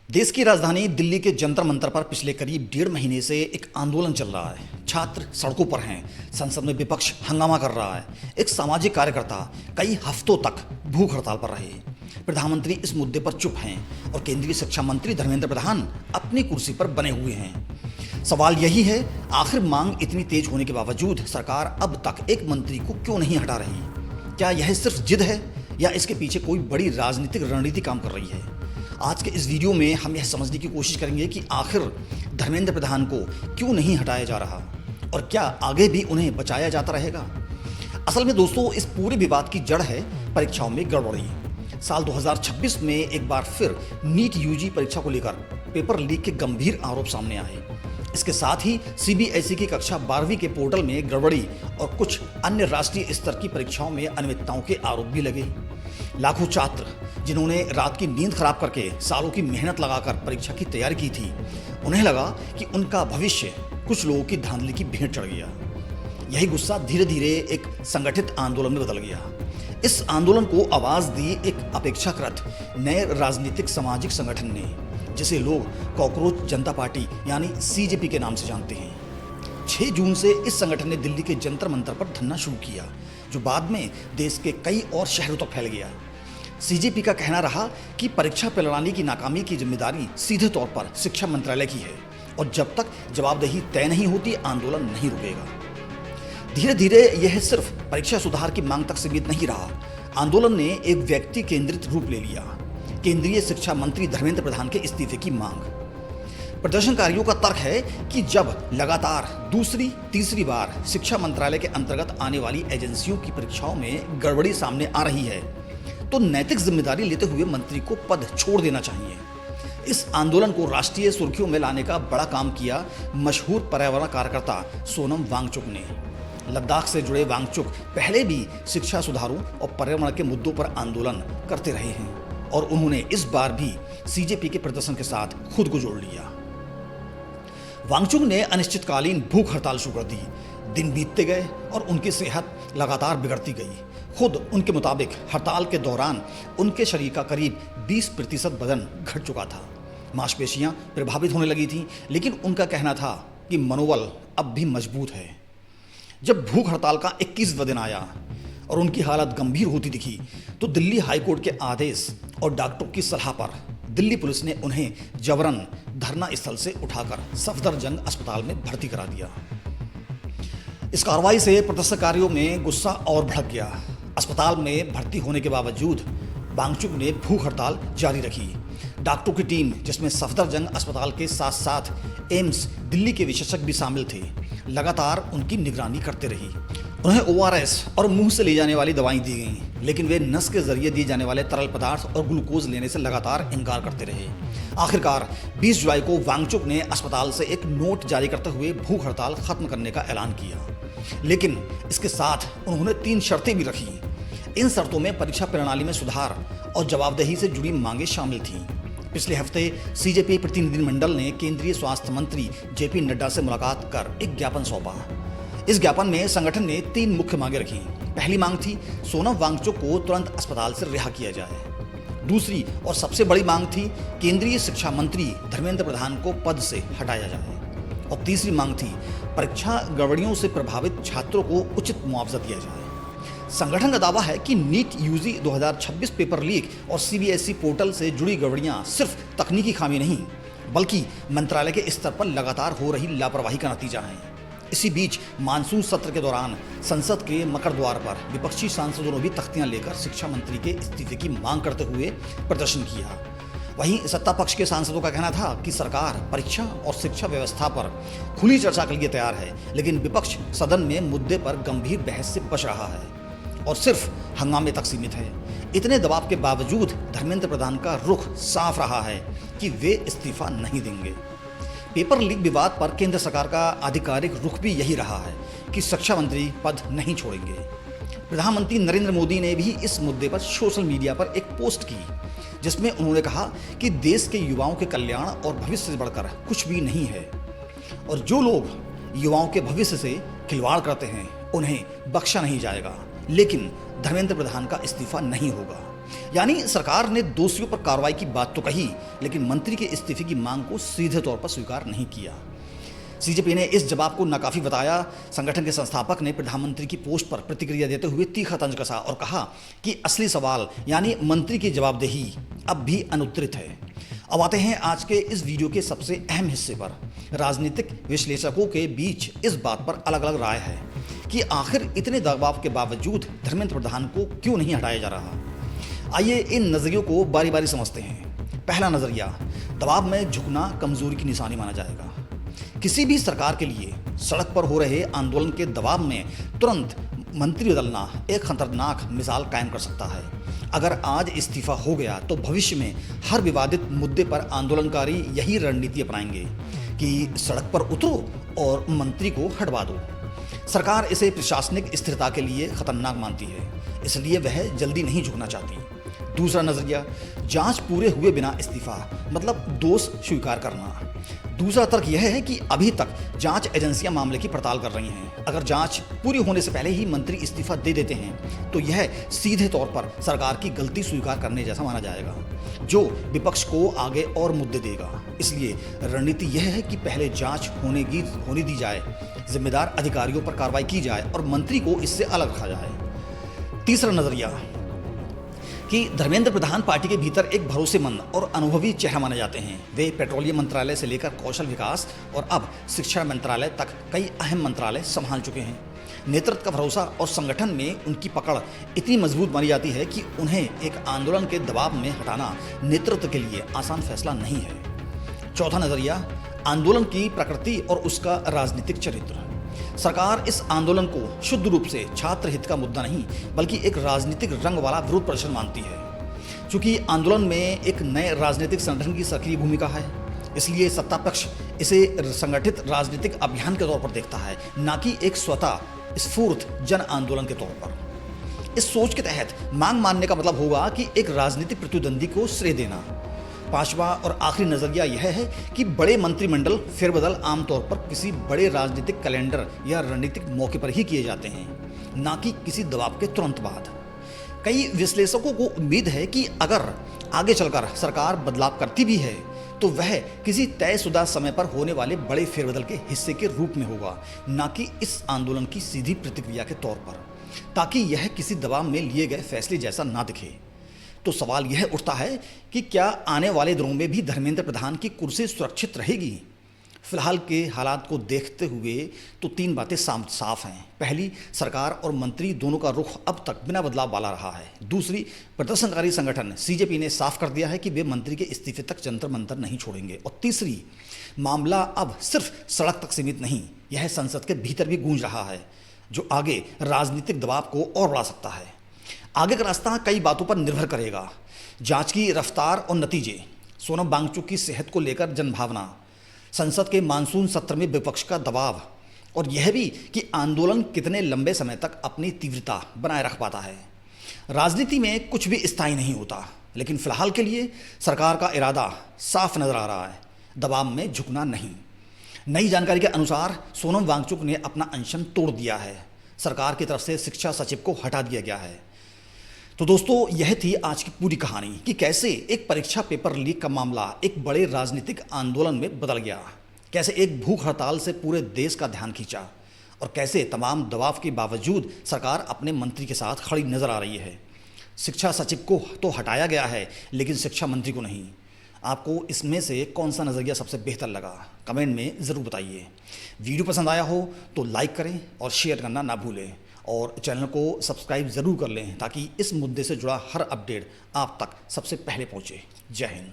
देश की राजधानी दिल्ली के जंतर मंतर पर पिछले करीब 1.5 महीने से एक आंदोलन चल रहा है। छात्र सड़कों पर हैं, संसद में विपक्ष हंगामा कर रहा है। एक सामाजिक कार्यकर्ता कई हफ्तों तक भूख हड़ताल पर रहे। प्रधानमंत्री इस मुद्दे पर चुप हैं और केंद्रीय शिक्षा मंत्री धर्मेंद्र प्रधान अपनी कुर्सी पर बने हुए हैं। सवाल यही है, आखिर मांग इतनी तेज होने के बावजूद सरकार अब तक एक मंत्री को क्यों नहीं हटा रही? क्या यह सिर्फ जिद है या इसके पीछे कोई बड़ी राजनीतिक रणनीति काम कर रही है? आज के इस वीडियो में हम यह समझने की कोशिश करेंगे कि आखिर धर्मेंद्र प्रधान को क्यों नहीं हटाया जा रहा और क्या आगे भी उन्हें बचाया जाता रहेगा। असल में दोस्तों, इस पूरे विवाद की जड़ है परीक्षाओं में गड़बड़ी। साल 2026 में एक बार फिर नीट यूजी परीक्षा को लेकर पेपर लीक के गंभीर आरोप सामने आए। इसके साथ ही सीबीएसई की कक्षा 12वीं के पोर्टल में गड़बड़ी और कुछ अन्य राष्ट्रीय स्तर की परीक्षाओं में अनियमितताओं के आरोप भी लगे। लाखों छात्र जिन्होंने रात की नींद खराब करके सालों की मेहनत लगाकर परीक्षा की तैयारी की थी, उन्हें लगा कि उनका भविष्य कुछ लोगों की धांधली की भेंट चढ़ गया। यही गुस्सा धीरे धीरे एक संगठित आंदोलन में बदल गया। इस आंदोलन को आवाज दी एक अपेक्षाकृत नए राजनीतिक सामाजिक संगठन ने, जिसे लोग कॉकरोच जनता पार्टी यानी सीजेपी के नाम से जानते हैं। 6 जून से इस संगठन ने दिल्ली के जंतर मंतर पर धरना शुरू किया, जो बाद में देश के कई और शहरों तक फैल गया। सीजेपी का कहना रहा कि परीक्षा प्रणाली की नाकामी की जिम्मेदारी सीधे तौर पर शिक्षा मंत्रालय की है और जब तक जवाबदेही तय नहीं होती आंदोलन नहीं रुकेगा। धीरे धीरे यह सिर्फ परीक्षा सुधार की मांग तक सीमित नहीं रहा। आंदोलन ने एक व्यक्ति केंद्रित रूप ले लिया, केंद्रीय शिक्षा मंत्री धर्मेंद्र प्रधान के इस्तीफे की मांग। प्रदर्शनकारियों का तर्क है कि जब लगातार दूसरी तीसरी बार शिक्षा मंत्रालय के अंतर्गत आने वाली एजेंसियों की परीक्षाओं में गड़बड़ी सामने आ रही है, तो नैतिक जिम्मेदारी लेते हुए मंत्री को पद छोड़ देना चाहिए। इस आंदोलन को राष्ट्रीय सुर्खियों में लाने का बड़ा काम किया मशहूर पर्यावरण कार्यकर्ता सोनम वांगचुक ने। लद्दाख से जुड़े वांगचुक पहले भी शिक्षा सुधारों और पर्यावरण के मुद्दों पर आंदोलन करते रहे हैं और उन्होंने इस बार भी सीजेपी के प्रदर्शन के साथ खुद को जोड़ लिया। वांगचुक ने अनिश्चितकालीन भूख हड़ताल शुरू कर दी। दिन बीतते गए और उनकी सेहत लगातार बिगड़ती गई। खुद उनके मुताबिक हड़ताल के दौरान उनके शरीर का करीब 20% वजन घट चुका था। मांसपेशियां प्रभावित होने लगी थीं, लेकिन उनका कहना था कि मनोबल अब भी मजबूत है। जब भूख हड़ताल का 21वां दिन आया और उनकी हालत गंभीर होती दिखी, तो दिल्ली हाईकोर्ट के आदेश और डॉक्टरों की सलाह पर दिल्ली पुलिस ने उन्हें जबरन धरना स्थल से उठाकर सफदरजंग अस्पताल में भर्ती करा दिया। इस कार्रवाई से प्रदर्शनकारियों में गुस्सा और भड़क गया। अस्पताल में भर्ती होने के बावजूद वांगचुक ने भूख हड़ताल जारी रखी। डॉक्टरों की टीम, जिसमें सफदरजंग अस्पताल के साथ साथ एम्स दिल्ली के विशेषज्ञ भी शामिल थे, लगातार उनकी निगरानी करते रही। उन्हें ओआरएस और मुंह से ले जाने वाली दवाएं दी गईं, लेकिन वे नस के जरिए दिए जाने वाले तरल पदार्थ और ग्लूकोज लेने से लगातार इनकार करते रहे। आखिरकार 20 जुलाई को वांगचुक ने अस्पताल से एक नोट जारी करते हुए भूख हड़ताल खत्म करने का ऐलान किया, लेकिन इसके साथ उन्होंने 3 शर्तें भी रखी। इन शर्तों में परीक्षा प्रणाली में सुधार और जवाबदेही से जुड़ी मांगें शामिल थीं। पिछले हफ्ते सीजेपी प्रतिनिधिमंडल ने केंद्रीय स्वास्थ्य मंत्री जेपी नड्डा से मुलाकात कर एक ज्ञापन सौंपा। इस ज्ञापन में संगठन ने 3 मुख्य मांगें रखी। पहली मांग थी सोनम वांगचुक को तुरंत अस्पताल से रिहा किया जाए। दूसरी और सबसे बड़ी मांग थी केंद्रीय शिक्षा मंत्री धर्मेंद्र प्रधान को पद से हटाया जाए। और तीसरी मांग थी परीक्षा गड़बड़ियों से प्रभावित छात्रों को उचित मुआवजा दिया जाए। संगठन का दावा है कि नीट यूजी 2026 पेपर लीक और सीबीएसई पोर्टल से जुड़ी गड़बड़ियां सिर्फ तकनीकी खामी नहीं, बल्कि मंत्रालय के स्तर पर लगातार हो रही लापरवाही का नतीजा है। इसी बीच मानसून सत्र के दौरान संसद के मकर द्वार पर विपक्षी सांसदों ने भी तख्तियां लेकर शिक्षा मंत्री के इस्तीफे की मांग करते हुए प्रदर्शन किया। वहीं सत्ता पक्ष के सांसदों का कहना था कि सरकार परीक्षा और शिक्षा व्यवस्था पर खुली चर्चा के लिए तैयार है, लेकिन विपक्ष सदन में मुद्दे पर गंभीर बहस से बच रहा है और सिर्फ हंगामे तक सीमित है। इतने दबाव के बावजूद धर्मेंद्र प्रधान का रुख साफ रहा है कि वे इस्तीफा नहीं देंगे। पेपर लीक विवाद पर केंद्र सरकार का आधिकारिक रुख भी यही रहा है कि शिक्षा मंत्री पद नहीं छोड़ेंगे। प्रधानमंत्री नरेंद्र मोदी ने भी इस मुद्दे पर सोशल मीडिया पर एक पोस्ट की, जिसमें उन्होंने कहा कि देश के युवाओं के कल्याण और भविष्य से बढ़कर कुछ भी नहीं है और जो लोग युवाओं के भविष्य से खिलवाड़ करते हैं उन्हें बख्शा नहीं जाएगा, लेकिन धर्मेंद्र प्रधान का इस्तीफा नहीं होगा। यानी सरकार ने दोषियों पर कार्रवाई की बात तो कही, लेकिन मंत्री के इस्तीफे की मांग को सीधे तौर पर स्वीकार नहीं किया। सीजेपी ने इस जवाब को नाकाफी बताया। संगठन के संस्थापक ने प्रधानमंत्री की पोस्ट पर प्रतिक्रिया देते हुए तीखा तंज कसा और कहा कि असली सवाल यानी मंत्री की जवाबदेही अब भी अनुत्तरित है। अब आते हैं आज के इस वीडियो के सबसे अहम हिस्से पर। राजनीतिक विश्लेषकों के बीच इस बात पर अलग अलग राय है कि आखिर इतने दबाव के बावजूद धर्मेंद्र प्रधान को क्यों नहीं हटाया जा रहा। आइए इन नजरियों को बारी बारी समझते हैं। पहला नजरिया, दबाव में झुकना कमजोरी की निशानी माना जाएगा। किसी भी सरकार के लिए सड़क पर हो रहे आंदोलन के दबाव में तुरंत मंत्री बदलना एक खतरनाक मिसाल कायम कर सकता है। अगर आज इस्तीफा हो गया तो भविष्य में हर विवादित मुद्दे पर आंदोलनकारी यही रणनीति अपनाएंगे कि सड़क पर उतरो और मंत्री को हटवा दो। सरकार इसे प्रशासनिक स्थिरता के लिए खतरनाक मानती है, इसलिए वह जल्दी नहीं झुकना चाहती। दूसरा नजरिया, जांच पूरे हुए बिना इस्तीफा मतलब दोष स्वीकार करना। दूसरा तर्क यह है कि अभी तक जांच एजेंसियां मामले की पड़ताल कर रही हैं। अगर जांच पूरी होने से पहले ही मंत्री इस्तीफा दे देते हैं तो यह सीधे तौर पर सरकार की गलती स्वीकार करने जैसा माना जाएगा, जो विपक्ष को आगे और मुद्दे देगा। इसलिए रणनीति यह है कि पहले जांच होने दी जाए, जिम्मेदार अधिकारियों पर कार्रवाई की जाए और मंत्री को इससे अलग रखा जाए। तीसरा नजरिया कि धर्मेंद्र प्रधान पार्टी के भीतर एक भरोसेमंद और अनुभवी चेहरा माने जाते हैं। वे पेट्रोलियम मंत्रालय से लेकर कौशल विकास और अब शिक्षा मंत्रालय तक कई अहम मंत्रालय संभाल चुके हैं। नेतृत्व का भरोसा और संगठन में उनकी पकड़ इतनी मजबूत मानी जाती है कि उन्हें एक आंदोलन के दबाव में हटाना नेतृत्व के लिए आसान फैसला नहीं है। चौथा नजरिया, आंदोलन की प्रकृति और उसका राजनीतिक चरित्र। सरकार इस आंदोलन को शुद्ध रूप से छात्र हित का मुद्दा नहीं बल्कि एक राजनीतिक रंग वाला विरोध प्रदर्शन मानती है। चूंकि आंदोलन में एक नए राजनीतिक संगठन की सक्रिय भूमिका है, इसलिए सत्ता पक्ष इसे संगठित राजनीतिक अभियान के तौर पर देखता है, न कि एक स्वतः स्फूर्त जन आंदोलन के तौर पर। इस सोच के तहत मांग मानने का मतलब होगा कि एक राजनीतिक प्रतिद्वंदी को श्रेय देना। पांचवा और आखिरी नजरिया यह है कि बड़े मंत्रिमंडल फेरबदल आमतौर पर किसी बड़े राजनीतिक कैलेंडर या रणनीतिक मौके पर ही किए जाते हैं, न कि किसी दबाव के तुरंत बाद। कई विश्लेषकों को उम्मीद है कि अगर आगे चलकर सरकार बदलाव करती भी है तो वह किसी तयशुदा समय पर होने वाले बड़े फेरबदल के हिस्से के रूप में होगा, न कि इस आंदोलन की सीधी प्रतिक्रिया के तौर पर, ताकि यह किसी दबाव में लिए गए फैसले जैसा ना दिखे। तो सवाल यह उठता है कि क्या आने वाले दिनों में भी धर्मेंद्र प्रधान की कुर्सी सुरक्षित रहेगी। फिलहाल के हालात को देखते हुए तो तीन बातें साफ हैं। पहली, सरकार और मंत्री दोनों का रुख अब तक बिना बदलाव वाला रहा है। दूसरी, प्रदर्शनकारी संगठन सीजेपी ने साफ कर दिया है कि वे मंत्री के इस्तीफे तक जंतर मंतर नहीं छोड़ेंगे। और तीसरी, मामला अब सिर्फ सड़क तक सीमित नहीं, यह संसद के भीतर भी गूंज रहा है, जो आगे राजनीतिक दबाव को और बढ़ा सकता है। आगे का रास्ता कई बातों पर निर्भर करेगा। जांच की रफ्तार और नतीजे, सोनम वांगचुक की सेहत को लेकर जनभावना, संसद के मानसून सत्र में विपक्ष का दबाव और यह भी कि आंदोलन कितने लंबे समय तक अपनी तीव्रता बनाए रख पाता है। राजनीति में कुछ भी स्थायी नहीं होता, लेकिन फिलहाल के लिए सरकार का इरादा साफ नजर आ रहा है, दबाव में झुकना नहीं। नई जानकारी के अनुसार सोनम वांगचुक ने अपना अनशन तोड़ दिया है। सरकार की तरफ से शिक्षा सचिव को हटा दिया गया है। तो दोस्तों, यह थी आज की पूरी कहानी कि कैसे एक परीक्षा पेपर लीक का मामला एक बड़े राजनीतिक आंदोलन में बदल गया, कैसे एक भूख हड़ताल से पूरे देश का ध्यान खींचा और कैसे तमाम दबाव के बावजूद सरकार अपने मंत्री के साथ खड़ी नजर आ रही है। शिक्षा सचिव को तो हटाया गया है, लेकिन शिक्षा मंत्री को नहीं। आपको इसमें से कौन सा नज़रिया सबसे बेहतर लगा, कमेंट में ज़रूर बताइए। वीडियो पसंद आया हो तो लाइक करें और शेयर करना ना भूलें और चैनल को सब्सक्राइब ज़रूर कर लें ताकि इस मुद्दे से जुड़ा हर अपडेट आप तक सबसे पहले पहुँचे। जय हिंद।